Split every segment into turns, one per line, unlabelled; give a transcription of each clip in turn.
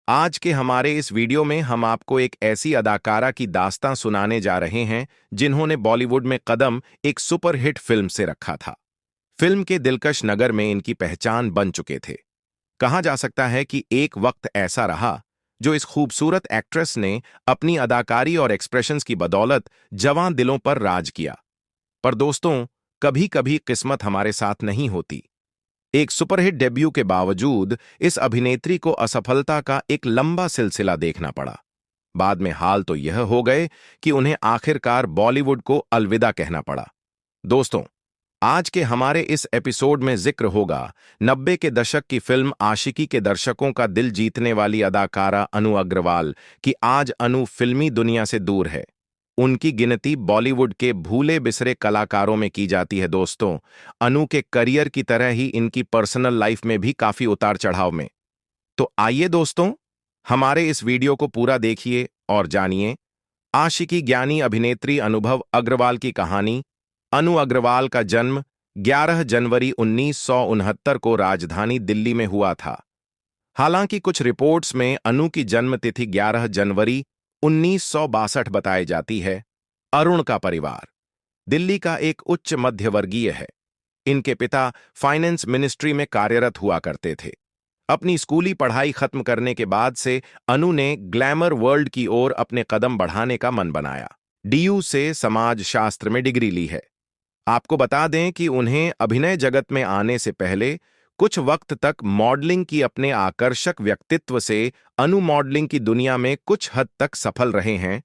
आज के हमारे इस वीडियो में हम आपको एक ऐसी अदाकारा की दास्तां सुनाने जा रहे हैं जिन्होंने बॉलीवुड में कदम एक सुपरहिट फिल्म से रखा था। फिल्म के दिलकश नगर में इनकी पहचान बन चुके थे। कहा जा सकता है कि एक वक्त ऐसा रहा जो इस खूबसूरत एक्ट्रेस ने अपनी अदाकारी और एक्सप्रेशंस की बदौलत जवां दिलों पर राज किया। पर दोस्तों, कभी कभी किस्मत हमारे साथ नहीं होती। एक सुपरहिट डेब्यू के बावजूद इस अभिनेत्री को असफलता का एक लंबा सिलसिला देखना पड़ा। बाद में हाल तो यह हो गए कि उन्हें आखिरकार बॉलीवुड को अलविदा कहना पड़ा। दोस्तों, आज के हमारे इस एपिसोड में जिक्र होगा 90 के दशक की फिल्म आशिकी के दर्शकों का दिल जीतने वाली अदाकारा अनु अग्रवाल की। आज अनु फिल्मी दुनिया से दूर है। उनकी गिनती बॉलीवुड के भूले बिसरे कलाकारों में की जाती है। दोस्तों, अनु के करियर की तरह ही इनकी पर्सनल लाइफ में भी काफी उतार चढ़ाव में। तो आइए दोस्तों, हमारे इस वीडियो को पूरा देखिए और जानिए आशिकी ज्ञानी अभिनेत्री अनुभव अग्रवाल की कहानी। अनु अग्रवाल का जन्म 11 जनवरी 1969 को राजधानी दिल्ली में हुआ था। हालांकि कुछ रिपोर्ट्स में अनु की जन्म तिथि 11 जनवरी 1962 बताई जाती है। अरुण का परिवार दिल्ली का एक उच्च मध्यवर्गीय है। इनके पिता फाइनेंस मिनिस्ट्री में कार्यरत हुआ करते थे। अपनी स्कूली पढ़ाई खत्म करने के बाद से अनु ने ग्लैमर वर्ल्ड की ओर अपने कदम बढ़ाने का मन बनाया। डीयू से समाज शास्त्र में डिग्री ली है। आपको बता दें कि उन्हें अभिनय जगत में आने से पहले कुछ वक्त तक मॉडलिंग की अपने आकर्षक व्यक्तित्व से अनु मॉडलिंग की दुनिया में कुछ हद तक सफल रहे हैं।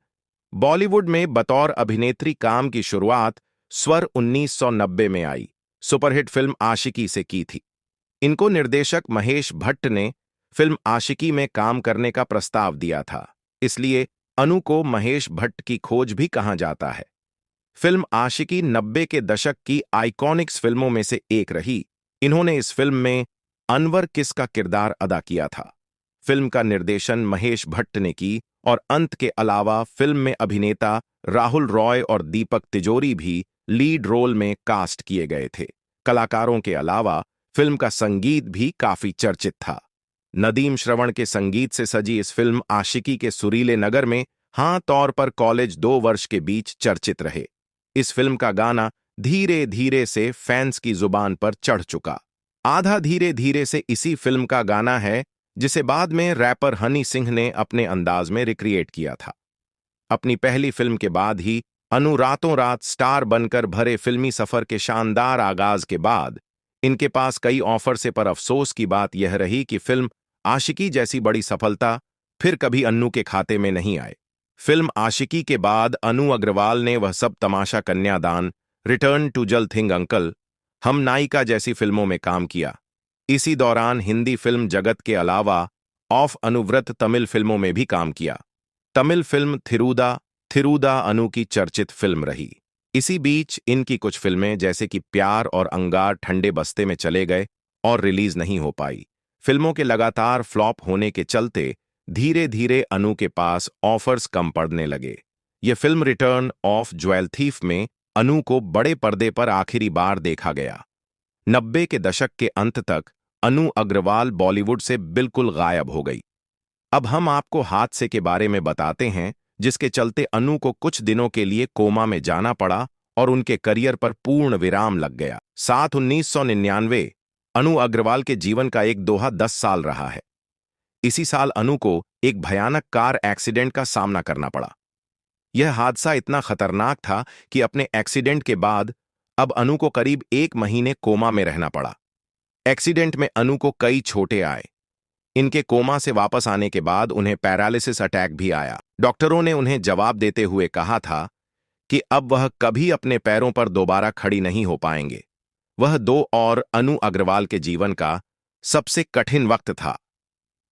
बॉलीवुड में बतौर अभिनेत्री काम की शुरुआत स्वर 1990 में आई सुपरहिट फिल्म आशिकी से की थी। इनको निर्देशक महेश भट्ट ने फिल्म आशिकी में काम करने का प्रस्ताव दिया था, इसलिए अनु को महेश भट्ट की खोज भी कहा जाता है। फिल्म आशिकी 90 के दशक की आइकॉनिक्स फिल्मों में से एक रही। इन्होंने इस फिल्म में अनवर किस का किरदार अदा किया था। फिल्म का निर्देशन महेश भट्ट ने की और अंत के अलावा फिल्म में अभिनेता राहुल रॉय और दीपक तिजोरी भी लीड रोल में कास्ट किए गए थे। कलाकारों के अलावा फिल्म का संगीत भी काफी चर्चित था। नदीम श्रवण के संगीत से सजी इस फिल्म आशिकी के सुरीले नगर में हाँ तौर पर कॉलेज 2 वर्ष के बीच चर्चित रहे। इस फिल्म का गाना धीरे धीरे से फैंस की जुबान पर चढ़ चुका। आधा धीरे धीरे से इसी फिल्म का गाना है जिसे बाद में रैपर हनी सिंह ने अपने अंदाज में रिक्रिएट किया था। अपनी पहली फिल्म के बाद ही अनु रातों रात स्टार बनकर भरे फिल्मी सफर के शानदार आगाज के बाद इनके पास कई ऑफर से, पर अफसोस की बात यह रही कि फिल्म आशिकी जैसी बड़ी सफलता फिर कभी अन्नू के खाते में नहीं आए। फिल्म आशिकी के बाद अनु अग्रवाल ने वह सब तमाशा, कन्यादान, रिटर्न टू जल थिंग अंकल, हम नायिका जैसी फिल्मों में काम किया। इसी दौरान हिंदी फिल्म जगत के अलावा ऑफ अनुव्रत तमिल फिल्मों में भी काम किया। तमिल फिल्म थिरुदा अनु की चर्चित फिल्म रही। इसी बीच इनकी कुछ फिल्में जैसे कि प्यार और अंगार ठंडे बस्ते में चले गए और रिलीज नहीं हो पाई। फिल्मों के लगातार फ्लॉप होने के चलते धीरे धीरे अनु के पास ऑफर्स कम पड़ने लगे। ये film written of jewel thief में अनु को बड़े पर्दे पर आखिरी बार देखा गया। 90 के दशक के अंत तक अनु अग्रवाल बॉलीवुड से बिल्कुल गायब हो गई। अब हम आपको हादसे के बारे में बताते हैं जिसके चलते अनु को कुछ दिनों के लिए कोमा में जाना पड़ा और उनके करियर पर पूर्ण विराम लग गया। 1999 अनु अग्रवाल के जीवन का एक दोहा 10 साल रहा है। इसी साल अनु को एक भयानक कार एक्सीडेंट का सामना करना पड़ा। यह हादसा इतना खतरनाक था कि अपने एक्सीडेंट के बाद अब अनु को करीब 1 महीने कोमा में रहना पड़ा। एक्सीडेंट में अनु को कई चोटें आए। इनके कोमा से वापस आने के बाद उन्हें पैरालिसिस अटैक भी आया। डॉक्टरों ने उन्हें जवाब देते हुए कहा था कि अब वह कभी अपने पैरों पर दोबारा खड़ी नहीं हो पाएंगे। वह और अनु अग्रवाल के जीवन का सबसे कठिन वक्त था,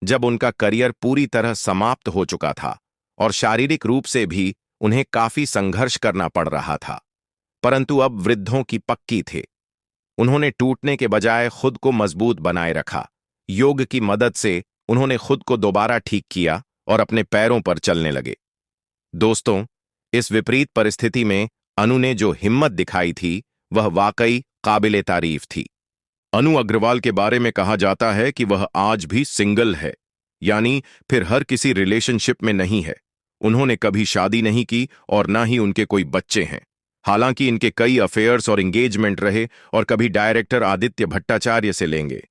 जब उनका करियर पूरी तरह समाप्त हो चुका था और शारीरिक रूप से भी उन्हें काफी संघर्ष करना पड़ रहा था। परंतु अब वृद्धों की पक्की थे। उन्होंने टूटने के बजाय खुद को मजबूत बनाए रखा। योग की मदद से उन्होंने खुद को दोबारा ठीक किया और अपने पैरों पर चलने लगे। दोस्तों, इस विपरीत परिस्थिति में अनु ने जो हिम्मत दिखाई थी वह वाकई काबिले तारीफ थी। अनु अग्रवाल के बारे में कहा जाता है कि वह आज भी सिंगल है। यानी फिर हर किसी रिलेशनशिप में नहीं है। उन्होंने कभी शादी नहीं की और ना ही उनके कोई बच्चे हैं। हालांकि इनके कई अफेयर्स और एंगेजमेंट रहे और कभी डायरेक्टर आदित्य भट्टाचार्य से लेंगे।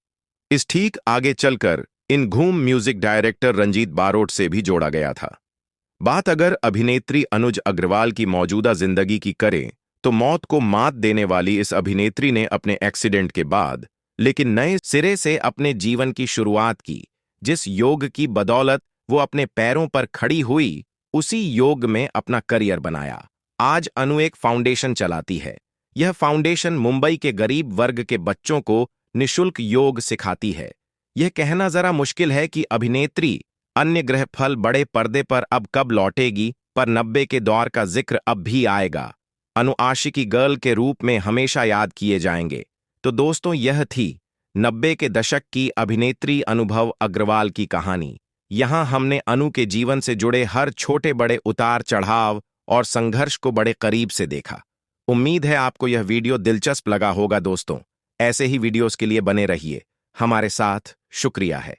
इस ठीक आगे चलकर इन घूम म्यूजिक डायरेक्टर रंजीत बारोट से भी जोड़ा गया था। बात अगर अभिनेत्री अनुज अग्रवाल की मौजूदा जिंदगी की करें तो मौत को मात देने वाली इस अभिनेत्री ने अपने एक्सीडेंट के बाद लेकिन नए सिरे से अपने जीवन की शुरुआत की। जिस योग की बदौलत वो अपने पैरों पर खड़ी हुई, उसी योग में अपना करियर बनाया। आज अनु एक फाउंडेशन चलाती है। यह फाउंडेशन मुंबई के गरीब वर्ग के बच्चों को निशुल्क योग सिखाती है। यह कहना जरा मुश्किल है कि अभिनेत्री अन्य ग्रह फल बड़े पर्दे पर अब कब लौटेगी, पर 90 के दौर का जिक्र अब भी आएगा। अनु आशिकी गर्ल के रूप में हमेशा याद किए जाएंगे। तो दोस्तों, यह थी 90 के दशक की अभिनेत्री अनुभव अग्रवाल की कहानी। यहां हमने अनु के जीवन से जुड़े हर छोटे बड़े उतार चढ़ाव और संघर्ष को बड़े करीब से देखा। उम्मीद है आपको यह वीडियो दिलचस्प लगा होगा। दोस्तों, ऐसे ही वीडियोस के लिए बने रहिए हमारे साथ। शुक्रिया है।